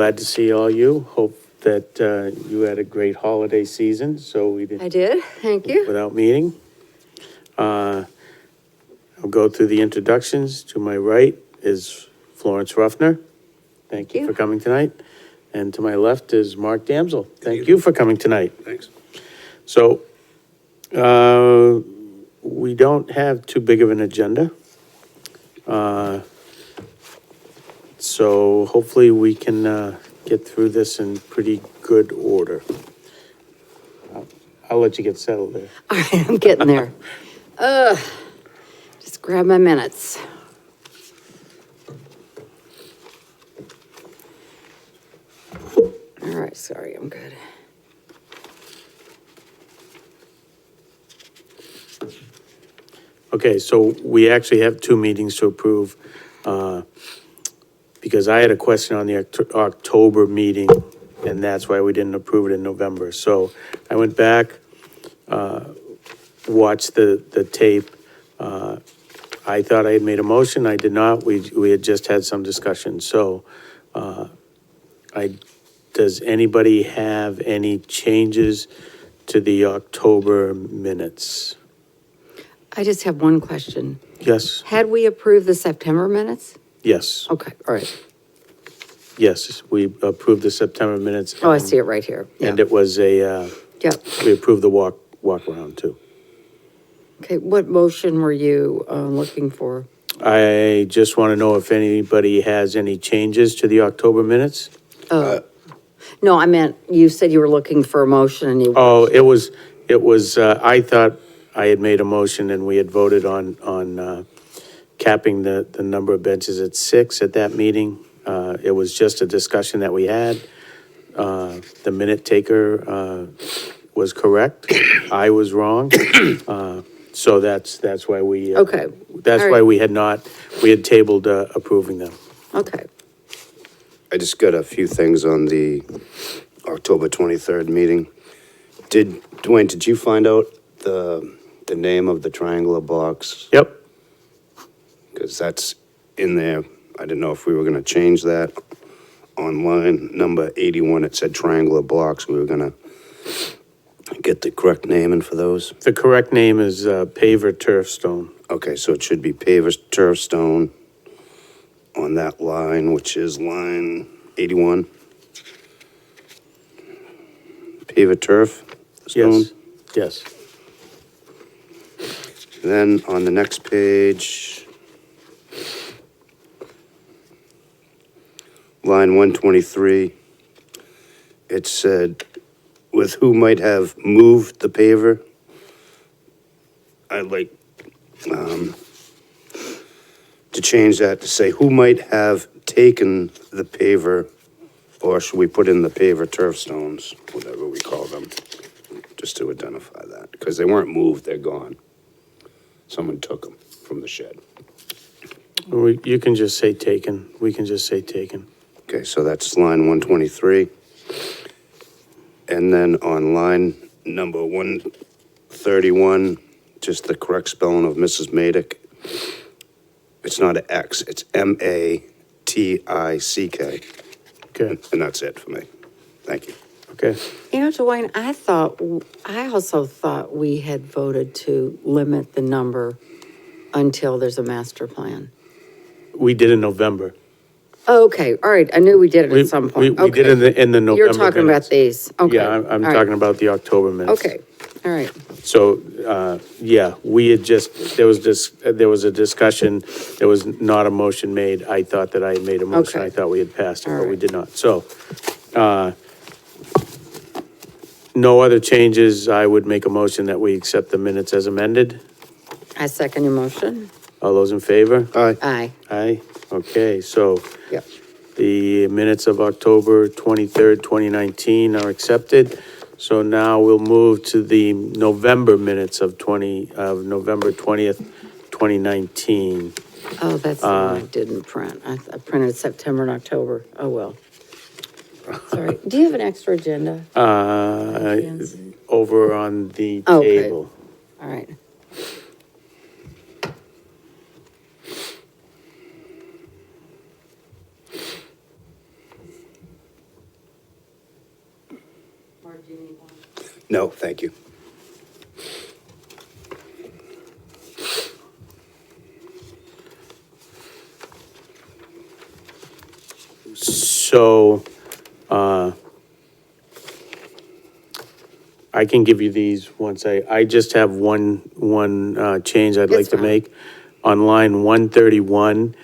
glad to see all you. Hope that you had a great holiday season, so we didn't. I did, thank you. Without meeting. I'll go through the introductions. To my right is Florence Ruffner. Thank you for coming tonight. And to my left is Mark Damsel. Thank you for coming tonight. Thanks. So, we don't have too big of an agenda. So hopefully we can get through this in pretty good order. I'll let you get settled there. All right, I'm getting there. Just grab my minutes. All right, sorry, I'm good. Okay, so we actually have two meetings to approve, because I had a question on the October meeting, and that's why we didn't approve it in November. So I went back, watched the tape. I thought I had made a motion, I did not, we had just had some discussion, so, does anybody have any changes to the October minutes? I just have one question. Yes, Had we approved the September minutes? yes, Okay, all right. yes, we approved the September minutes. Oh, I see it right here. And Yeah. it was Yep. we approved the walk around too. Okay, what motion were you looking for? I just want to know if anybody has any changes to the October minutes? No, I meant, you said you were looking for a motion and you. Oh, it was, I thought I had made a motion and we had voted on capping the number of benches at 6 at that meeting. It was just a discussion that we had. The minute taker was correct. I was wrong. So that's why we. Okay. That's All why right. we had tabled approving them. Okay. I just got a few things on the October 23rd meeting. Dwayne, did you find out the name of the triangular box? Yep. Because that's in there. I didn't know if we were going to change that. On line number 81, it said triangular blocks. We were going to get the correct naming for those. The correct name is paver turf stone. Okay, so it should be paver turf stone on that line, which is line 81. Paver turf stone. Yes, yes. Then on the next page, line 123, it said, with who might have moved the paver. I'd like to change that to say who might have taken the paver, or should we put in the paver turf stones, whatever we call them, just to identify that, because they weren't moved, they're gone. Someone took them from the shed. You can just say taken. We can just say taken. Okay, so that's line 123. And then on line number 131, just the correct spelling of Mrs. Madick. It's not an X, it's Matick. Okay, And that's it for me. Thank you. okay. You know, Dwayne, I also thought we had voted to limit the number until there's a master plan. We did in November. Okay, all right, I knew we did it We- at some we- point. we did Okay. it in the November You're talking minutes. about these, okay. Yeah, I'm all right. talking about the October minutes. Okay, all right, So, yeah, we had just, there was a discussion, there was not a motion made. I thought that I had made a motion. Okay. I thought we had passed it, All but we right. did not. So, no other changes. I would make a motion that we accept the minutes as amended. I second your motion. All those in favor? Aye. Aye, Aye. Okay, so yep. the minutes of October 23rd, 2019 are accepted. So now we'll move to the November minutes of November 20th, 2019. Oh, that's the one I didn't print. I printed September and October. Oh, well. Sorry. Do you have an extra agenda? Over on the Okay. table. All right. No, thank you. So, I can give you these once I just have one change I'd like It's to fine. make. On line 131,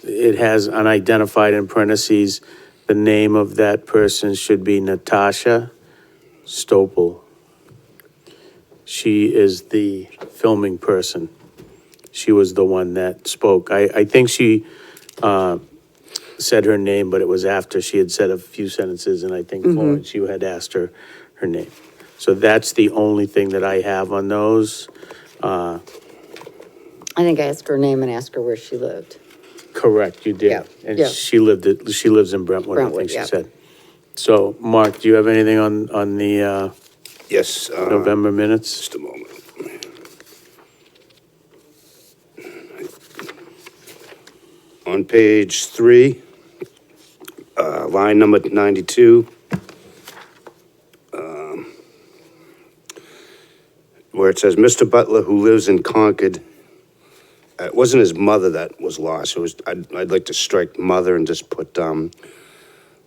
it has unidentified in parentheses, the name of that person should be Natasha Stopel. She is the filming person. She was the one that spoke. I think she said her name, but it was after she had said a few sentences, and I think Florence, you had asked her her name. So that's the only thing that I have on those. I think I asked her name and asked her where she lived. Correct, you did. Yeah, And yeah. she lives in Brentwood, I think Brentwood, she yeah. said. So, Mark, do you have anything on the Yes. November minutes? Just a moment. On page 3, line number 92, where it says, Mr. Butler, who lives in Concord, it wasn't his mother that was lost. It was, I'd like to strike mother and just put,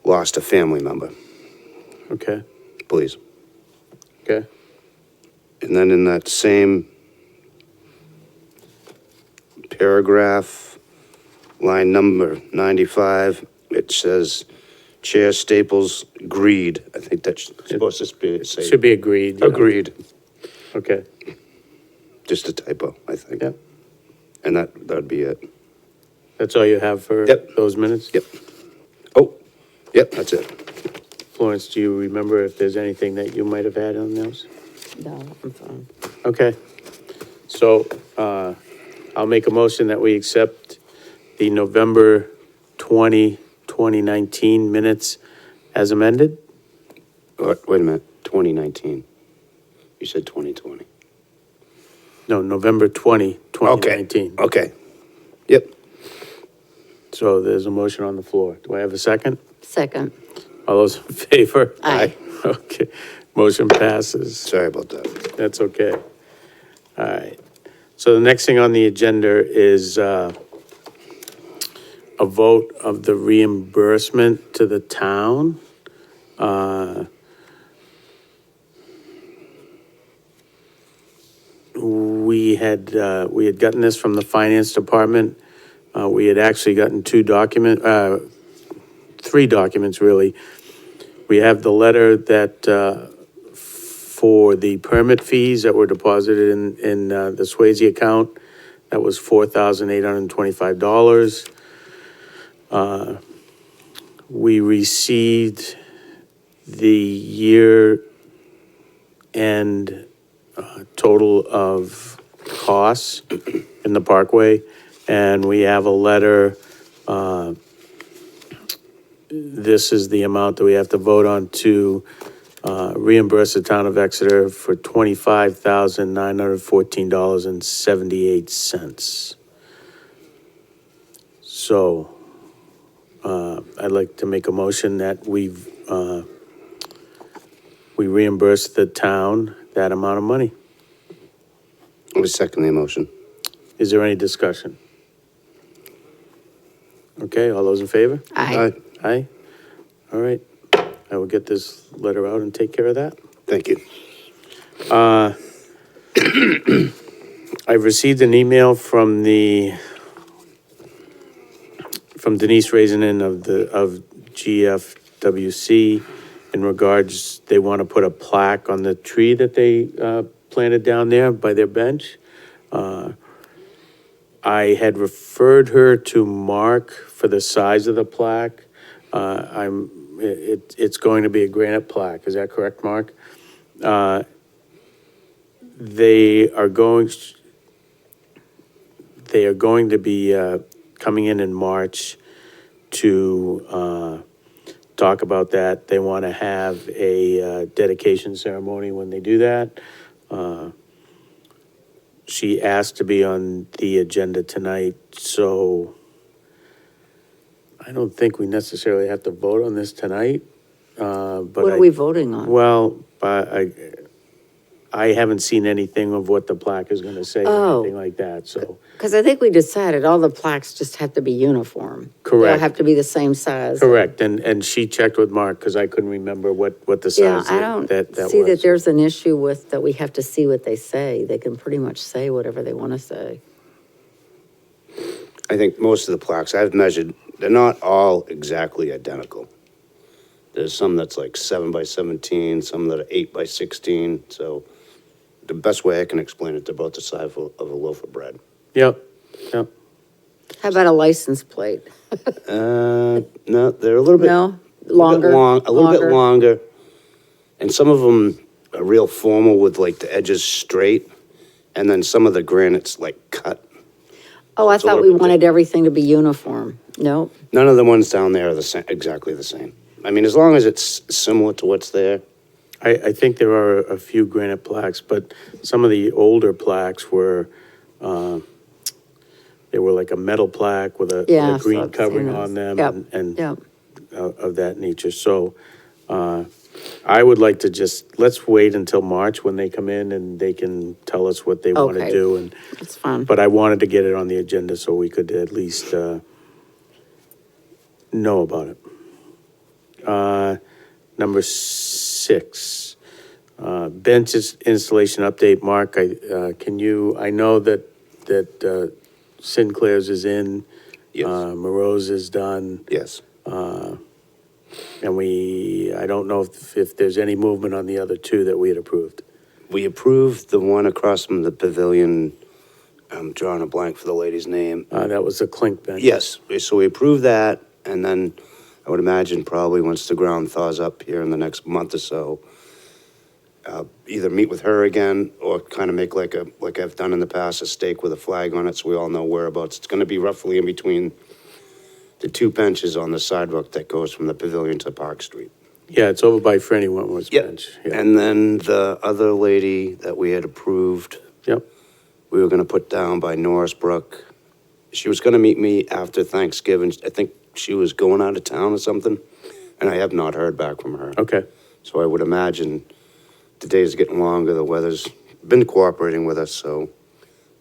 lost a family member, Okay, please. okay. And then in that same paragraph, line number 95, it says, Chair Staples agreed. I think that's supposed to say. Should be agreed. yeah. Agreed. Okay, Just a typo, I think. Yep. And that'd be it. that's all you have for Yep. those minutes? Yep. Oh, yep, that's it. Florence, do you remember if there's anything that you might have had on those? No, I'm fine. Okay, so, I'll make a motion that we accept the November 2019 minutes as amended. Wait a minute, 2019. You said 2020. No, November 2019. Okay. Yep. So there's a motion on the floor. Do I have a second? Second. All those in favor? Aye. Okay, motion passes. Sorry about that. That's okay. All right. So the next thing on the agenda is a vote of the reimbursement to the town. We had gotten this from the finance department. We had actually gotten three documents, really. We have the letter that, for the permit fees that were deposited in the Swasey account, that was $4,825. We received the year-end total of costs in the Parkway, and we have a letter. This is the amount that we have to vote on to reimburse the town of Exeter for $25,914.78. So, I'd like to make a motion that we reimburse the town that amount of money. I'll second the motion. Is there any discussion? Okay, all those in favor? Aye. Aye? All right. I will get this letter out and take care of that. Thank you. I've received an email from Denise Raisinin of GFWC in regards, they want to put a plaque on the tree that they planted down there by their bench. I had referred her to Mark for the size of the plaque. It's going to be a granite plaque, is that correct, Mark? They are going to be coming in March to talk about that. They want to have a dedication ceremony when they do that. She asked to be on the agenda tonight, so I don't think we necessarily have to vote on this tonight. but What are we voting on? Well, I haven't seen anything of what the plaque is gonna say or Oh. anything like that, so. Because I think we decided all the plaques just have to be uniform. They'll Correct. have to be the same size. Correct, and she checked with Mark, because I couldn't remember what the Yeah, size I that don't was. see that there's an issue with, that we have to see what they say. They can pretty much say whatever they want to say. I think most of the plaques I've measured, they're not all exactly identical. There's some that's like 7 by 17, some that are 8 by 16, so the best way I can explain it, they're about the size of a loaf of bread. Yep, yep. How about a license plate? No, they're a little bit. No? Longer? A little bit longer. And some of them are real formal with like the edges straight, and then some of the granite's like cut. Oh, I It's a thought we little bit wanted everything to be uniform. No? None of the ones down there are the same, exactly the same. I mean, as long as it's similar to what's there. I think there are a few granite plaques, but some of the older plaques were, they were like a metal plaque with a Yeah. green so I've covering seen on those. them Yep, and yep. of that nature. So I would like to let's wait until March when they come in and they can tell us what they want to Okay. do. And That's fine. but I wanted to get it on the agenda so we could at least know about it. Number 6, benches installation update. Mark, I know that Sinclair's is in. Yes. Moreau's is done. Yes. And I don't know if there's any movement on the other 2 that we had approved. We approved the one across from the pavilion. I'm drawing a blank for the lady's name. That was the clink bench. Yes, so we approved that, and then I would imagine probably once the ground thaws up here in the next month or so, either meet with her again or kind of make like I've done in the past, a stake with a flag on it so we all know whereabouts. It's going to be roughly in between the 2 benches on the sidewalk that goes from the pavilion to Park Street. Yeah, it's over by Franny Wentworth's bench. Yeah. And then the other lady that we had approved, Yep. we were gonna put down by Norris Brook. She was gonna meet me after Thanksgiving. I think she was going out of town or something, and I have not heard back from her. Okay. So I would imagine the days are getting longer, the weather's been cooperating with us, so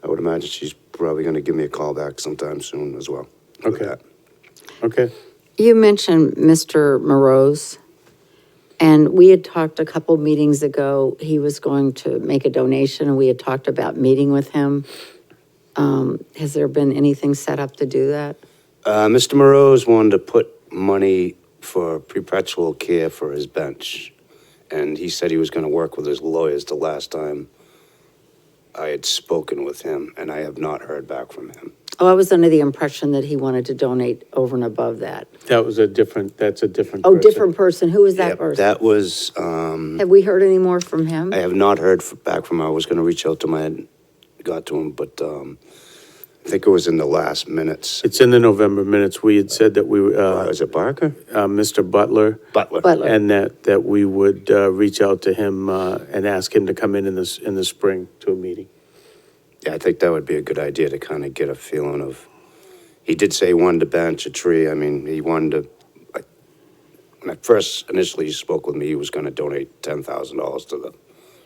I would imagine she's probably gonna give me a call back sometime soon as well. with Okay. that. Okay. You mentioned Mr. Moreau's, and we had talked a couple meetings ago, he was going to make a donation, and we had talked about meeting with him. Has there been anything set up to do that? Mr. Moreau's wanted to put money for perpetual care for his bench, and he said he was gonna work with his lawyers the last time I had spoken with him, and I have not heard back from him. Oh, I was under the impression that he wanted to donate over and above that. That's a different Oh, person. different person. Who was that Yep, person? that was, Have we heard any more from him? I have not heard back from him. I was gonna reach out to him, I hadn't got to him, but, I think it was in the last minutes. It's in the November minutes. We had said that we, Was it Barker? Mr. Butler, Butler. Butler. and that we would reach out to him and ask him to come in the spring to a meeting. Yeah, I think that would be a good idea to kind of get a feeling of, he did say he wanted to bench a tree. I mean, he wanted to, when I first initially spoke with me, he was gonna donate $10,000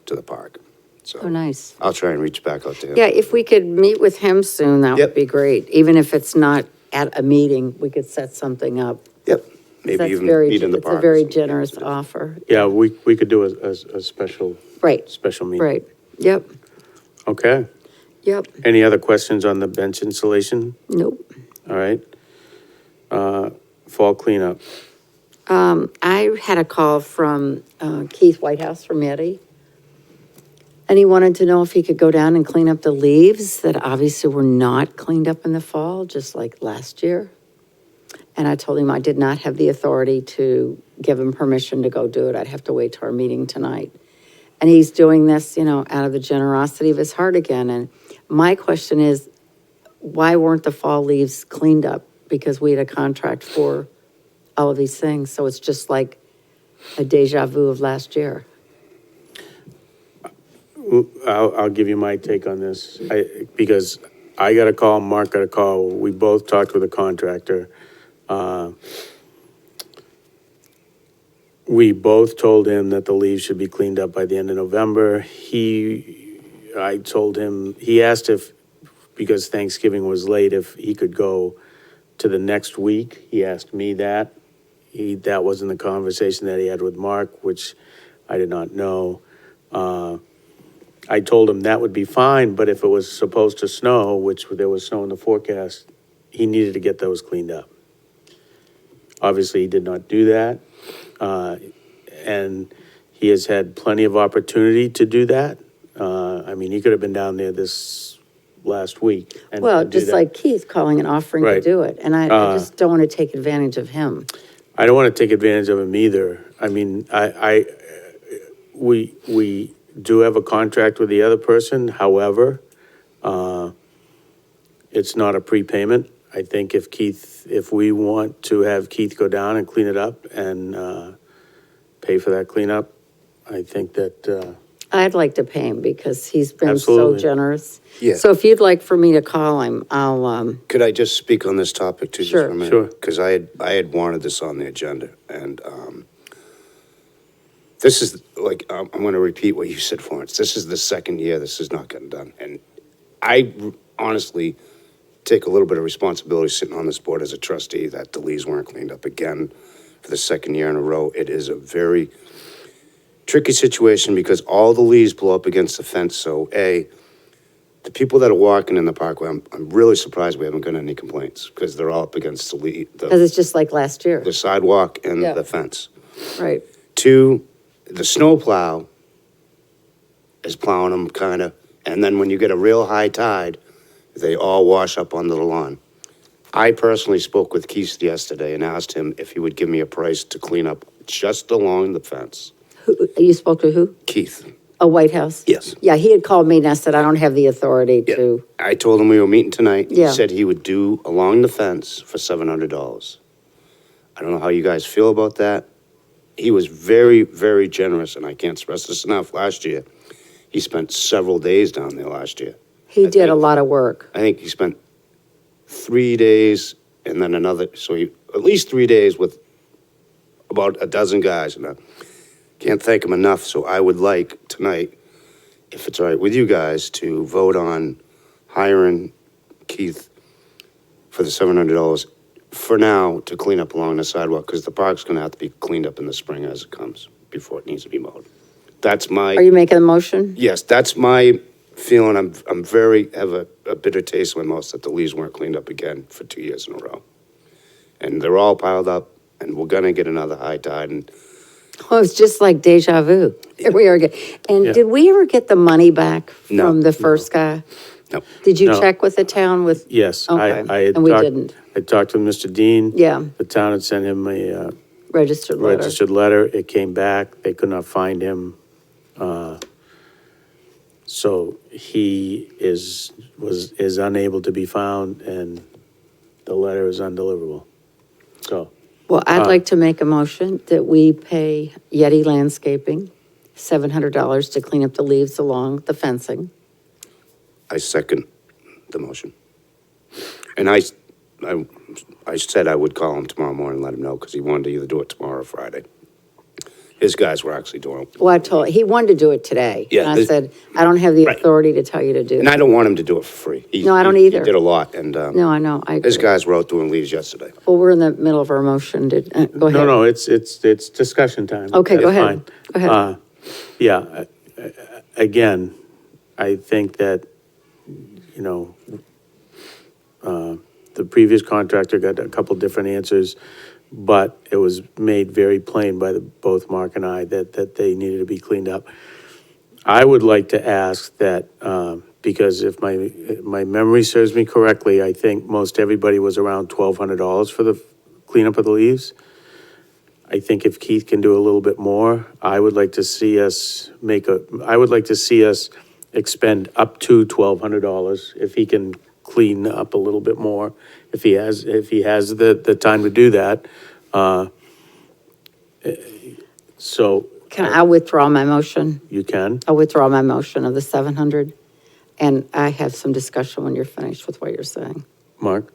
to the park. So Oh, nice. I'll try and reach back out to him. Yeah, if we could meet with him soon, that would Yep. be great. Even if it's not at a meeting, we could set something up. Yep, maybe That's even very meet in the It's park. a very generous offer. Yeah, we could do a special Right, meeting. right. Yep, Okay. yep. Any other questions on the bench installation? Nope. All right. Fall cleanup. I had a call from Keith Whitehouse from Yeti. And he wanted to know if he could go down and clean up the leaves that obviously were not cleaned up in the fall, just like last year. And I told him I did not have the authority to give him permission to go do it. I'd have to wait till our meeting tonight. And he's doing this, out of the generosity of his heart again. And my question is, why weren't the fall leaves cleaned up? Because we had a contract for all of these things. So it's just like a deja vu of last year. I'll give you my take on this, because I got a call, Mark got a call, we both talked with a contractor. we both told him that the leaves should be cleaned up by the end of November. I told him, he asked if, because Thanksgiving was late, if he could go to the next week. He asked me that. That wasn't the conversation that he had with Mark, which I did not know. I told him that would be fine, but if it was supposed to snow, which there was snow in the forecast, he needed to get those cleaned up. Obviously, he did not do that. And he has had plenty of opportunity to do that. I mean, he could have been down there this last week and Well, do just that. like Keith calling and offering to Right. do it, and I just don't want to take advantage of him. I don't want to take advantage of him either. I mean, we do have a contract with the other person. However, it's not a prepayment. I think if we want to have Keith go down and clean it up and pay for that cleanup, I think that, I'd like to pay him because he's been so Absolutely. generous. Yeah. So if you'd like for me to call him, I'll, Could I just speak on this topic too, just Sure. for a minute? Sure. Because I had wanted this on the agenda, and this is, like, I'm going to repeat what you said, Florence. This is the second year this is not getting done, and I honestly take a little bit of responsibility sitting on this board as a trustee that the leaves weren't cleaned up again for the second year in a row. It is a very tricky situation because all the leaves blow up against the fence, so the people that are walking in the Parkway, I'm really surprised we haven't gotten any complaints, because they're all up against because it's just like last year, the sidewalk and Yeah. the fence. right? Two, the snowplow is plowing them kind of, and then when you get a real high tide, they all wash up onto the lawn. I personally spoke with Keith yesterday and asked him if he would give me a price to clean up just along the fence. You spoke to who? Keith. A White House? Yes. Yeah, he had called me and I said, I don't have the authority to, I told him we were meeting tonight. Yeah. He said he would do along the fence for $700. I don't know how you guys feel about that. He was very, very generous, and I can't stress this enough. Last year, he spent several days down there last year. he I did a think- lot of work. I think he spent 3 days and then another, so at least 3 days with about a dozen guys, and I can't thank him enough. So I would like tonight, if it's all right with you guys, to vote on hiring Keith for the $700 for now to clean up along the sidewalk, because the park's gonna have to be cleaned up in the spring as it comes, before it needs to be mowed. That's Are my, you making a motion? yes, that's my feeling. I'm very, have a bitter taste in my mouth that the leaves weren't cleaned up again for 2 years in a row. And they're all piled up, and we're gonna get another high tide, and Well, it's just like deja vu. Here we are again. And Yeah. did we ever get the money back No, from the first guy? no. Did you No. check with the town with? yes, Okay, I had and we talked. didn't. I talked to Mr. Dean. Yeah, The town had sent him a registered letter. registered letter. It came back. They could not find him. So he is unable to be found, and the letter is undeliverable. So, Well, I'd like to make a motion that we pay Yeti Landscaping $700 to clean up the leaves along the fencing. I second the motion. And I said I would call him tomorrow morning and let him know, because he wanted to either do it tomorrow or Friday. His guys were actually doing it. Well, he wanted to do it today. Yeah, And I this- said, I don't have the Right. authority to tell you to do And I it. don't want him to do it for free. No, I don't He either. did a lot, and No, I know, I agree. his guys were out doing leaves yesterday. Well, we're in the middle of our motion. Go ahead. no, it's discussion time. Okay, go That's ahead. fine. Go ahead. Yeah, again, I think that, you know, the previous contractor got a couple different answers, but it was made very plain by both Mark and I that they needed to be cleaned up. I would like to ask that, because if my memory serves me correctly, I think most everybody was around $1,200 for the cleanup of the leaves. I think if Keith can do a little bit more, I would like to see us expend up to $1,200 if he can clean up a little bit more, if he has the time to do that. So I'll withdraw my motion. you can. I'll withdraw my motion of the 700. And I have some discussion when you're finished with what you're saying. Mark?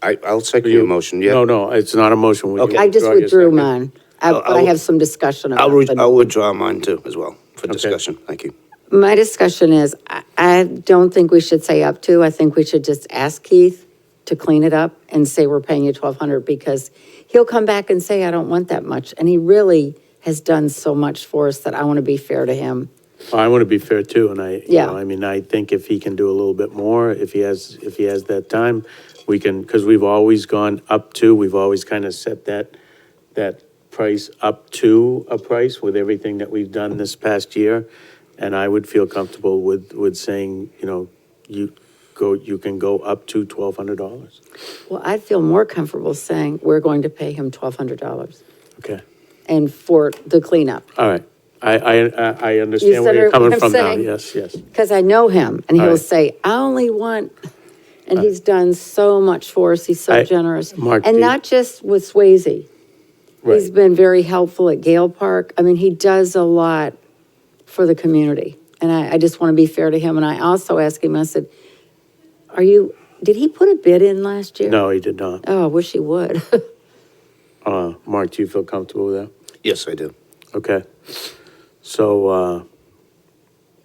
I'll second your motion, yeah. No, it's not a motion. Will you Okay. I just withdraw your withdrew second? mine. but I have some discussion about it. I'll withdraw mine too as well for discussion. Thank you. My discussion is, I don't think we should say up to, I think we should just ask Keith to clean it up and say we're paying you 1,200, because he'll come back and say, I don't want that much, and he really has done so much for us that I want to be fair to him. I want to be fair too, and you Yeah. know, I mean, I think if he can do a little bit more, if he has that time, we can, because we've always gone up to, we've always kind of set that price up to a price with everything that we've done this past year. And I would feel comfortable with saying, you know, you can go up to $1,200. Well, I'd feel more comfortable saying we're going to pay him $1,200 Okay, and for the cleanup. all right. I understand where said you're coming what I'm from now, saying? yes. Because I know him, and All he'll right. say, I only want, and he's done so much for us, he's so generous. Mark, And not just with Swasey. He's Right, been very helpful at Gale Park. I mean, he does a lot for the community. And I just want to be fair to him. And I also asked him, I said, did he put a bid in last year? no, he did not. Oh, I wish he would. Mark, do you feel comfortable with that? Yes, I do. Okay. So,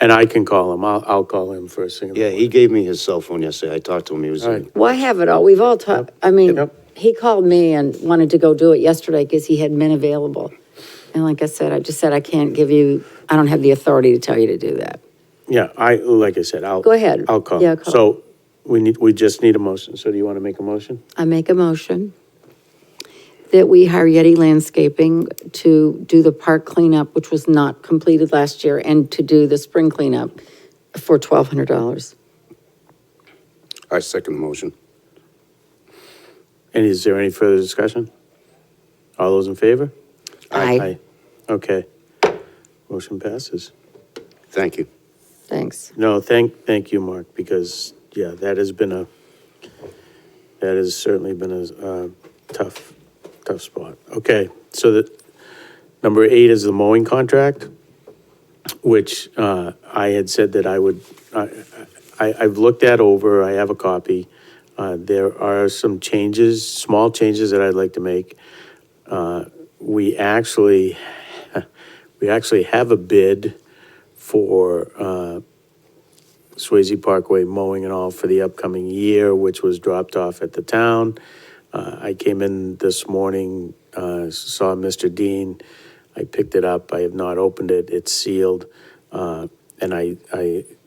and I can call him, I'll call him first thing in the Yeah, morning. he gave me his cell phone yesterday. I talked to him. He was All right. Well, I have it all. We've all talked, I mean, Yep. he called me and wanted to go do it yesterday because he had men available. And like I said, I just said, I don't have the authority to tell you to do that. Yeah, like I said, I'll. Go ahead. I'll call. Yeah, call. So we just need a motion. So do you want to make a motion? I make a motion that we hire Yeti Landscaping to do the park cleanup, which was not completed last year, and to do the spring cleanup for $1,200. I second the motion. And is there any further discussion? All those in favor? Aye. Okay. Motion passes. Thank you. Thanks. No, thank you, Mark, because, yeah, that has certainly been a tough spot. Okay, so number 8 is the mowing contract, which I had said that I've looked that over, I have a copy. There are some changes, small changes that I'd like to make. We actually have a bid for Swasey Parkway mowing and all for the upcoming year, which was dropped off at the town. I came in this morning, saw Mr. Dean. I picked it up. I have not opened it. It's sealed. And I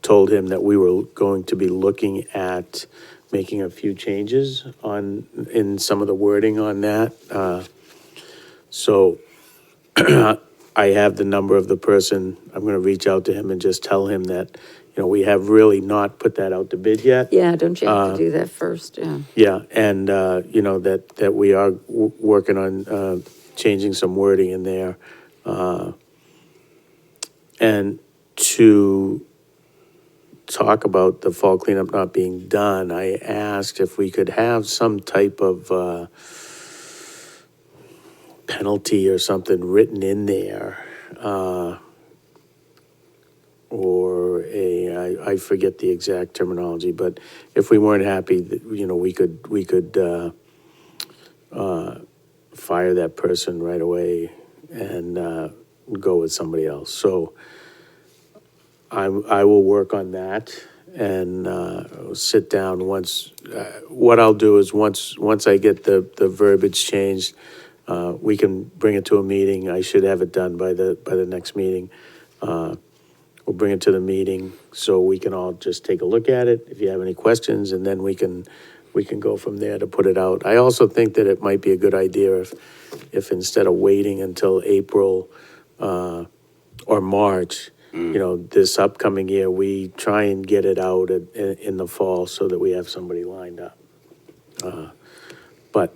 told him that we were going to be looking at making a few changes in some of the wording on that. So I have the number of the person. I'm going to reach out to him and just tell him that, we have really not put that out to bid yet. Yeah, don't you have to do that first? Yeah. Yeah, and, that we are working on changing some wording in there. And to talk about the fall cleanup not being done, I asked if we could have some type of penalty or something written in there. Or I forget the exact terminology, but if we weren't happy, we could fire that person right away and go with somebody else. So I will work on that and sit down once. What I'll do is once I get the verbiage changed, we can bring it to a meeting. I should have it done by the next meeting. We'll bring it to the meeting so we can all just take a look at it, if you have any questions, and then we can go from there to put it out. I also think that it might be a good idea if instead of waiting until April or March, this upcoming year, we try and get it out in the fall so that we have somebody lined up. But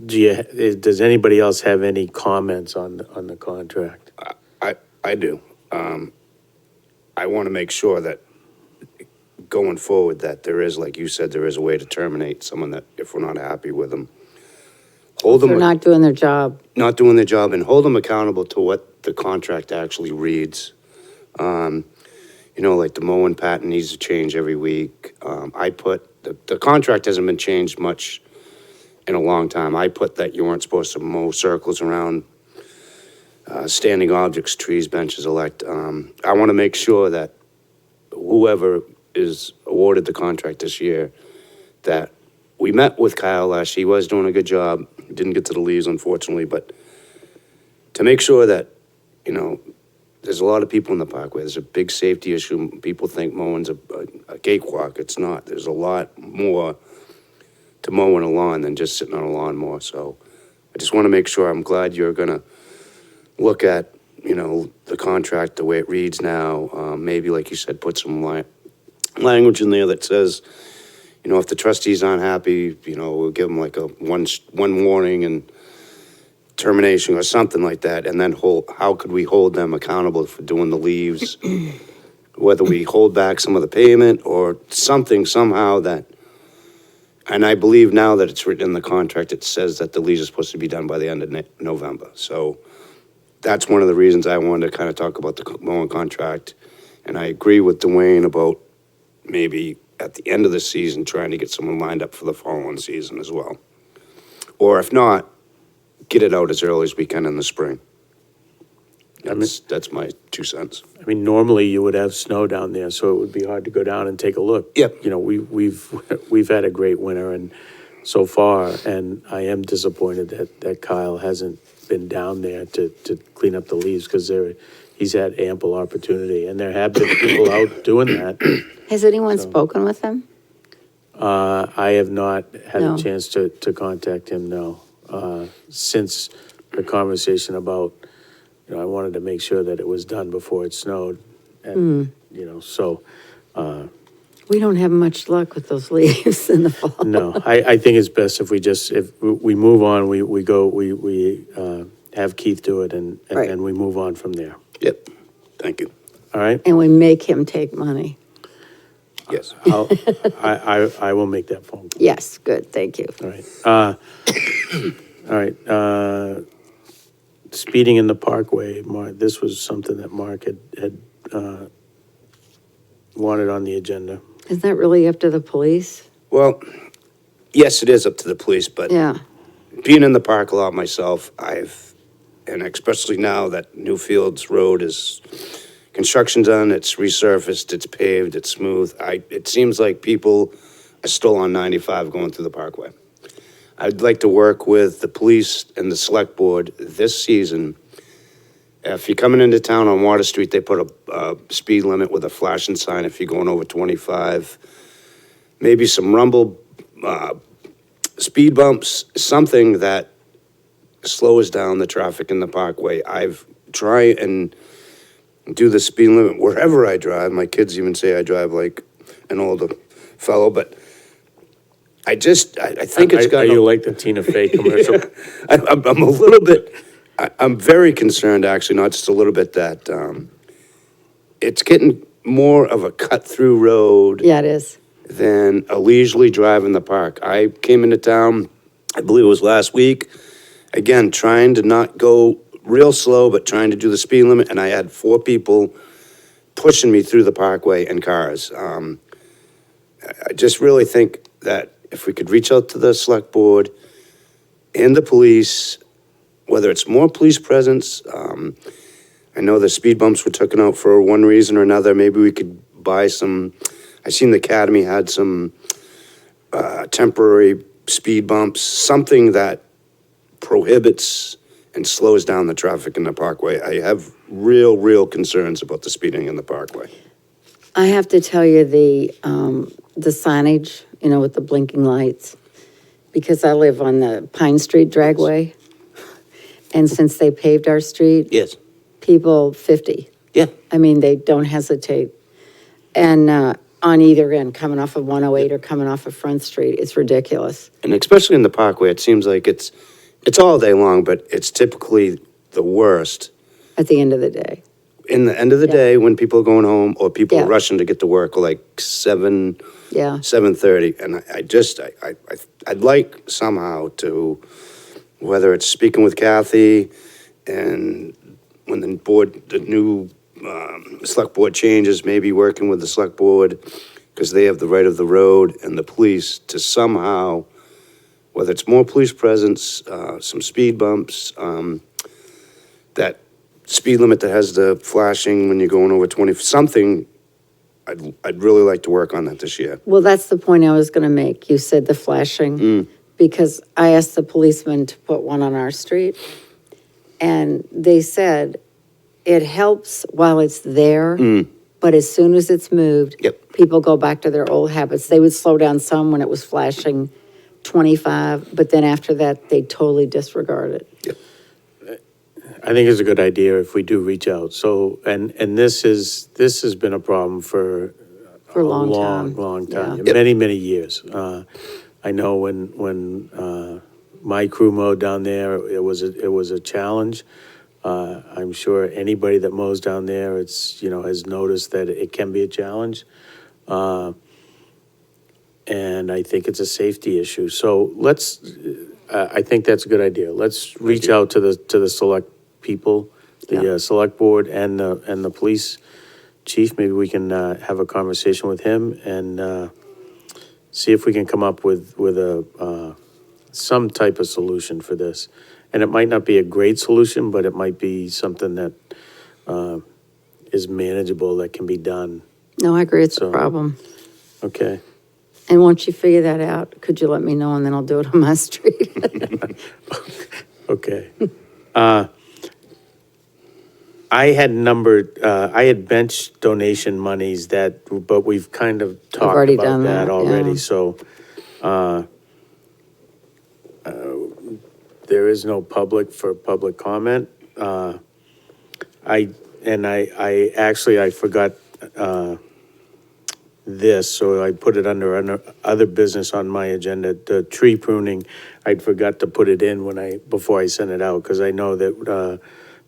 does anybody else have any comments on the contract? I do. I want to make sure that going forward, that there is, like you said, there is a way to terminate someone that, if we're not happy with them, hold They're them, not doing their job. not doing their job, and hold them accountable to what the contract actually reads. Like the mowing pattern needs to change every week. The contract hasn't been changed much in a long time. I put that you weren't supposed to mow circles around standing objects, trees, benches, elect. I want to make sure that whoever is awarded the contract this year, that we met with Kyle last year. He was doing a good job. He didn't get to the leaves, unfortunately, but to make sure that, you know, there's a lot of people in the Parkway. There's a big safety issue. People think mowing's a cakewalk. It's not. There's a lot more to mowing a lawn than just sitting on a lawnmower. So I just want to make sure. I'm glad you're going to look at, you know, the contract, the way it reads now. Maybe, like you said, put some language in there that says, you know, if the trustees aren't happy, you know, we'll give them like a one warning and termination or something like that. And then how could we hold them accountable for doing the leaves? Whether we hold back some of the payment or something somehow that, and I believe now that it's written in the contract, it says that the leaves are supposed to be done by the end of November. So that's one of the reasons I wanted to kind of talk about the mowing contract. And I agree with Dwayne about maybe at the end of the season, trying to get someone lined up for the following season as well. Or if not, get it out as early as we can in the spring. That's my 2 cents. I mean, normally you would have snow down there, so it would be hard to go down and take a look. Yep. You know, we've had a great winter and so far, and I am disappointed that Kyle hasn't been down there to clean up the leaves, because he's had ample opportunity, and there have been people out doing that. Has anyone spoken with him? I have not had No. a chance to contact him, no. Since the conversation about, you know, I wanted to make sure that it was done before it snowed. And, you know, so, We don't have much luck with those leaves in the fall. no, I think it's best if we move on, we go, we have Keith do it and Right. we move on from there. Yep. Thank you. All right? And we make him take money. Yes. I will make that phone call. Yes, good, thank you. All right. All right. Speeding in the Parkway, Mark, this was something that Mark had wanted on the agenda. Is that really up to the police? Well, yes, it is up to the police, but Yeah, being in the park a lot myself, and especially now that Newfields Road is construction done, it's resurfaced, it's paved, it's smooth. It seems like people are still on 95 going through the Parkway. I'd like to work with the police and the select board this season. If you're coming into town on Water Street, they put a speed limit with a flashing sign if you're going over 25. Maybe some rumble speed bumps, something that slows down the traffic in the Parkway. I've tried and do the speed limit wherever I drive. My kids even say I drive like an older fellow, but I think it's got. Are you like the Tina Fey commercial? I'm a little bit, I'm very concerned, actually, not just a little bit, that it's getting more of a cut-through road yeah, it is. than a leisurely drive in the park. I came into town, I believe it was last week, again, trying to not go real slow, but trying to do the speed limit, and I had 4 people pushing me through the Parkway in cars. I just really think that if we could reach out to the select board and the police, whether it's more police presence, I know the speed bumps were taken out for one reason or another. Maybe we could buy some, I seen the Academy had some temporary speed bumps, something that prohibits and slows down the traffic in the Parkway. I have real concerns about the speeding in the Parkway. I have to tell you, the signage, you know, with the blinking lights, because I live on the Pine Street Dragway, and since they paved our street, Yes. people 50. Yeah. I mean, they don't hesitate. And on either end, coming off of 108 or coming off of Front Street, it's ridiculous. And especially in the Parkway, it seems like it's all day long, but it's typically the worst At the end of the day. in the end of the Yeah. day when people are going home or people Yeah. are rushing to get to work, like 7:30. And I'd like somehow to, whether it's speaking with Kathy and when the new select board changes, maybe working with the select board, because they have the right of the road, and the police to somehow, whether it's more police presence, some speed bumps, that speed limit that has the flashing when you're going over 20, something, I'd really like to work on that this year. Well, that's the point I was gonna make. You said the flashing, because I asked the policeman to put one on our street, and they said it helps while it's there, but as soon as it's moved, Yep. people go back to their old habits. They would slow down some when it was flashing 25, but then after that, they totally disregard it. Yep. I think it's a good idea if we do reach out. So, and this has been a problem for For a long time. long time, Yeah. many, many years. I know when my crew mowed down there, it was a challenge. I'm sure anybody that mows down there, has noticed that it can be a challenge. And I think it's a safety issue. So I think that's a good idea. Let's reach out to the select people, the select board and the police chief. Maybe we can have a conversation with him and see if we can come up with some type of solution for this. And it might not be a great solution, but it might be something that is manageable, that can be done. No, I agree, it's a So- problem. Okay. And once you figure that out, could you let me know, and then I'll do it on my street? Okay. I had bench donation monies but we've kind of talked already about done that that, already, yeah. so, there is no public for public comment. I forgot, this, so I put it under other business on my agenda, the tree pruning. I'd forgot to put it in before I sent it out, because I know that,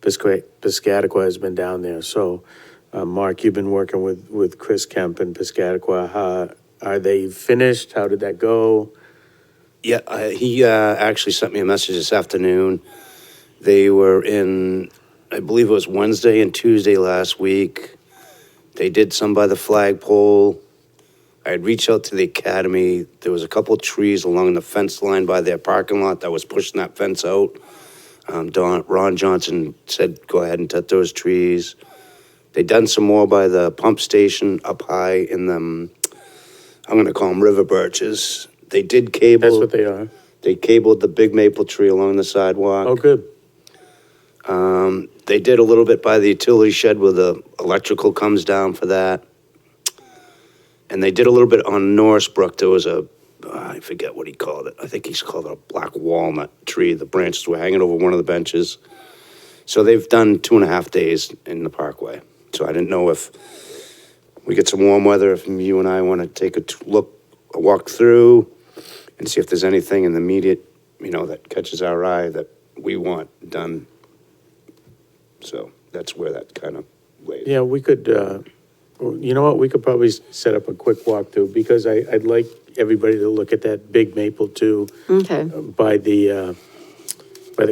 Piscataqua has been down there. So, Mark, you've been working with Chris Kemp and Piscataqua. Are they finished? How did that go? Yeah, he actually sent me a message this afternoon. They were in, I believe it was Wednesday and Tuesday last week. They did some by the flagpole. I had reached out to the academy. There was a couple of trees along the fence line by their parking lot that was pushing that fence out. Ron Johnson said, go ahead and cut those trees. They done some more by the pump station up high in them, I'm gonna call them river birches. They did cable. That's what they are. They cabled the big maple tree along the sidewalk. Oh, good. They did a little bit by the utility shed where the electrical comes down for that. And they did a little bit on Norrisbrook. There was I forget what he called it. I think he's called it a black walnut tree. The branches were hanging over one of the benches. So they've done 2.5 days in the Parkway. So I didn't know if we get some warm weather, if you and I want to take a walk through and see if there's anything in the immediate, that catches our eye that we want done. So that's where that kind of lays. Yeah, we could, you know what, we could probably set up a quick walkthrough, because I'd like everybody to look at that big maple too, Okay, by the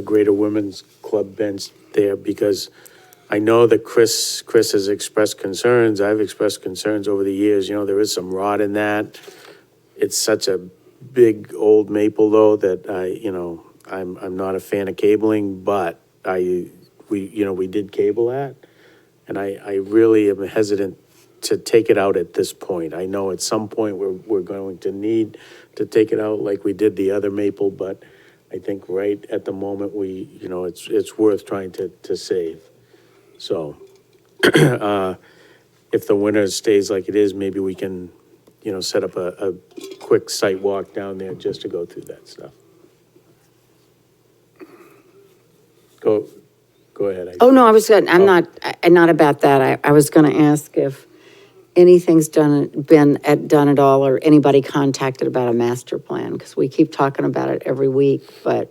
Greater Women's Club bench there, because I know that Chris has expressed concerns. I've expressed concerns over the years. There is some rot in that. It's such a big old maple though that I'm not a fan of cabling, but we did cable that. And I really am hesitant to take it out at this point. I know at some point we're going to need to take it out like we did the other maple, but I think right at the moment it's worth trying to save. So, if the winter stays like it is, maybe we can, set up a quick site walk down there just to go through that stuff. Go ahead. oh, no, I was good, I'm not about that, I was gonna ask if anything's been done at all, or anybody contacted about a master plan, because we keep talking about it every week, and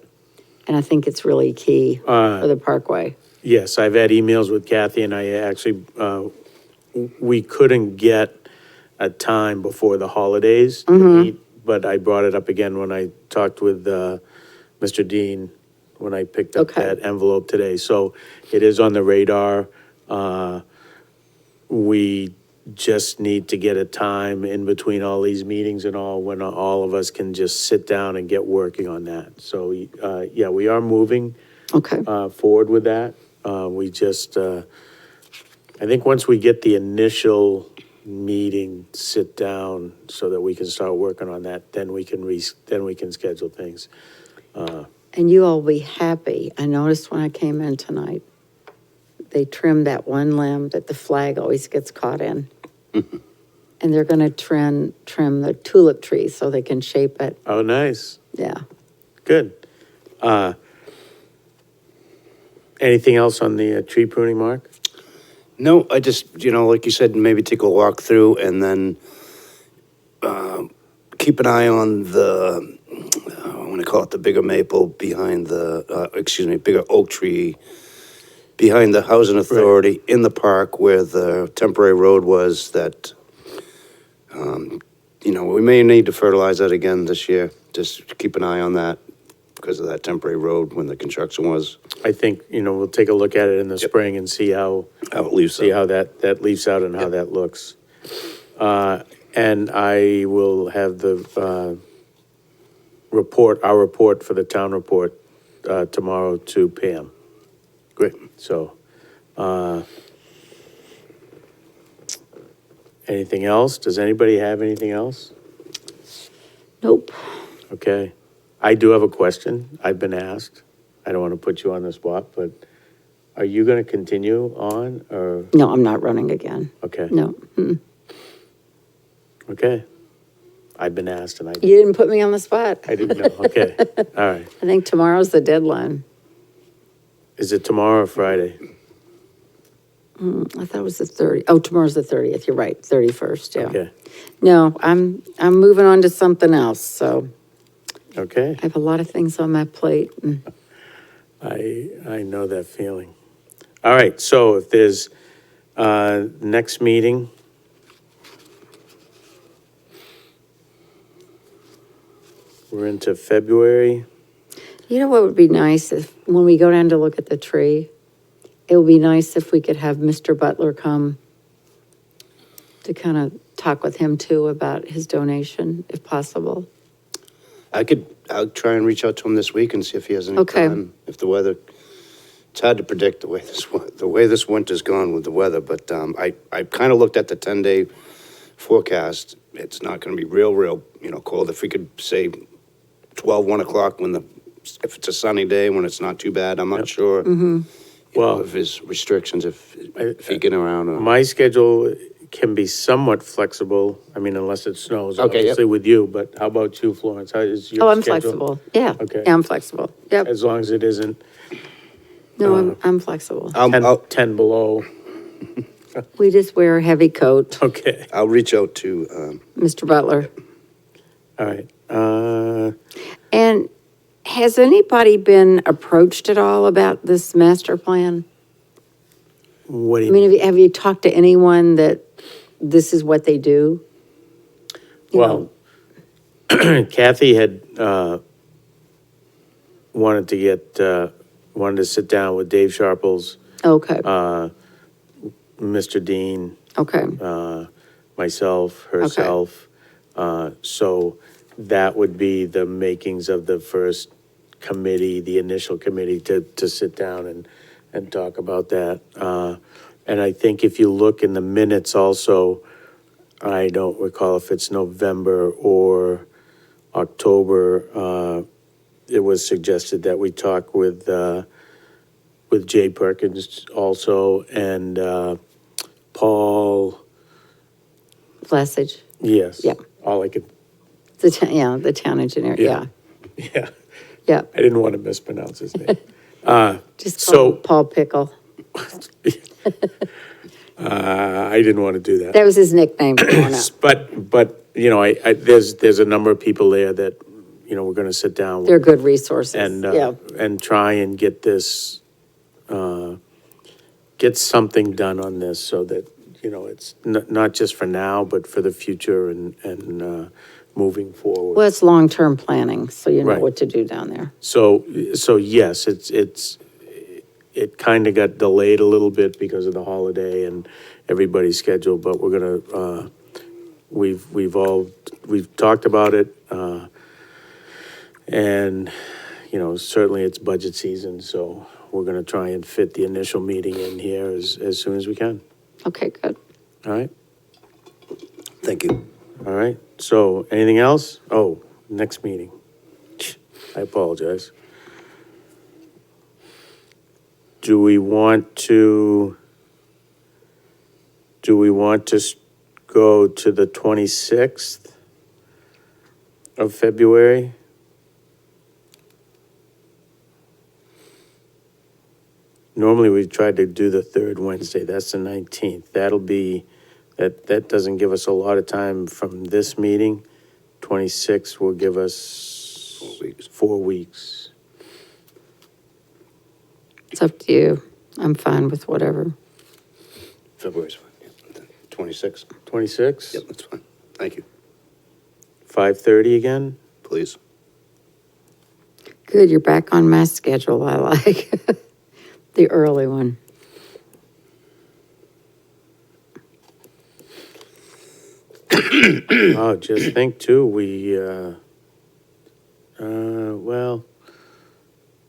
I think it's really key for the Parkway. Yes, I've had emails with Kathy, and I actually, we couldn't get a time before the holidays to meet, but I brought it up again when I talked with Mr. Dean, when I picked up Okay. that envelope today. So it is on the radar. We just need to get a time in between all these meetings and all, when all of us can just sit down and get working on that. So, yeah, we are moving Okay, forward with that. We just, I think once we get the initial meeting, sit down so that we can start working on that, then we can then we can schedule things. and you all will be happy. I noticed when I came in tonight, they trimmed that one limb that the flag always gets caught in. And they're gonna trim the tulip tree so they can shape it, Oh, nice. yeah. Good. Anything else on the tree pruning, Mark? No, I just, like you said, maybe take a walk through and then keep an eye on the, I want to call it the bigger maple behind bigger oak tree behind the housing authority in the park where the temporary road was that, we may need to fertilize that again this year. Just keep an eye on that because of that temporary road when the construction was. I think, we'll take a look at it in the spring and see how It leaves. how that leaves out and how that looks. And I will have the our report for the town report tomorrow to Pam. Great. So, anything else? Does anybody have anything else? Nope. Okay. I do have a question. I've been asked. I don't want to put you on the spot, but are you going to continue on or, No, I'm not running again. okay, No. okay. I've been asked and You didn't put me on the spot. I didn't know. Okay, all right. I think tomorrow's the deadline. Is it tomorrow or Friday? I thought it was the 30th. Oh, tomorrow's the 30th. You're right, 31st, yeah. Okay, No, I'm moving on to something else, so okay. I have a lot of things on my plate. And I know that feeling. All right, so if there's, next meeting, we're into February. you know what would be nice if, when we go down to look at the tree, it would be nice if we could have Mr. Butler come to kind of talk with him too about his donation, if possible. I'll try and reach out to him this week and see if he has any Okay. time. If the weather, it's hard to predict the way this winter's gone with the weather, but I kind of looked at the 10-day forecast. It's not going to be real, cold. If we could say 1 o'clock if it's a sunny day when it's not too bad, I'm not sure. Well, Of his restrictions, if he get around. my schedule can be somewhat flexible, I mean, unless it snows, Okay, yep. obviously with you, but how about you, Florence? How is your Oh, I'm schedule? flexible. Yeah. Okay. Yeah, I'm flexible. Yep. As long as it isn't No, I'm flexible. 10 below, We just wear a heavy coat, okay, I'll reach out to, Mr. Butler. all right. And has anybody been approached at all about this master plan? What do I you mean, have you talked to anyone that this is what they do? You Well, know, Kathy had wanted to sit down with Dave Sharples, Okay, Mr. Dean, okay, myself, herself. So that would be the makings of the first committee, the initial committee to sit down and talk about that. And I think if you look in the minutes also, I don't recall if it's November or October, it was suggested that we talk with Jay Perkins also and Paul, Blessage, yes. Yeah. All I could, the town engineer, yeah, yeah, yeah. I didn't want to mispronounce his name. Just So- call him Paul Pickle. I didn't want to do that. That was his nickname growing up. But, there's a number of people there that, we're going to sit down with. They're good resources, And, yeah. and try and get this, get something done on this so that, it's not just for now, but for the future and moving forward. Well, it's long-term planning, so you know Right. what to do down there. So yes, it kind of got delayed a little bit because of the holiday and everybody's schedule, but we're gonna, we've talked about it, and, you know, certainly it's budget season, so we're gonna try and fit the initial meeting in here as soon as we can. Okay, good. All right? Thank you. All right, so anything else? Oh, next meeting. I apologize. Do we want to go to the 26th of February? Normally, we try to do the third Wednesday, that's the 19th. That'll be, that doesn't give us a lot of time from this meeting. 26 will give us 4 weeks. 4 weeks. It's up to you. I'm fine with whatever. February's fine, yeah. 26? 26? Yep, that's fine. Thank you. 5:30 again? Please. Good, you're back on my schedule, I like. The early one. Oh, just think too, well,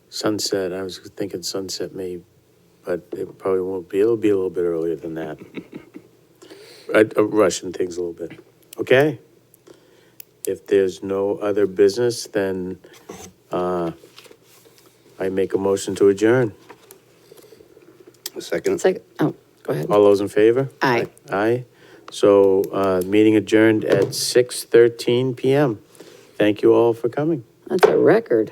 sunset, I was thinking sunset may, but it probably won't be, it'll be a little bit earlier than that. Rushing things a little bit. Okay? If there's no other business, then, I make a motion to adjourn. A second? It's like, oh, go ahead. All those in favor? Aye. Aye. So, meeting adjourned at 6:13 PM. Thank you all for coming. That's a record.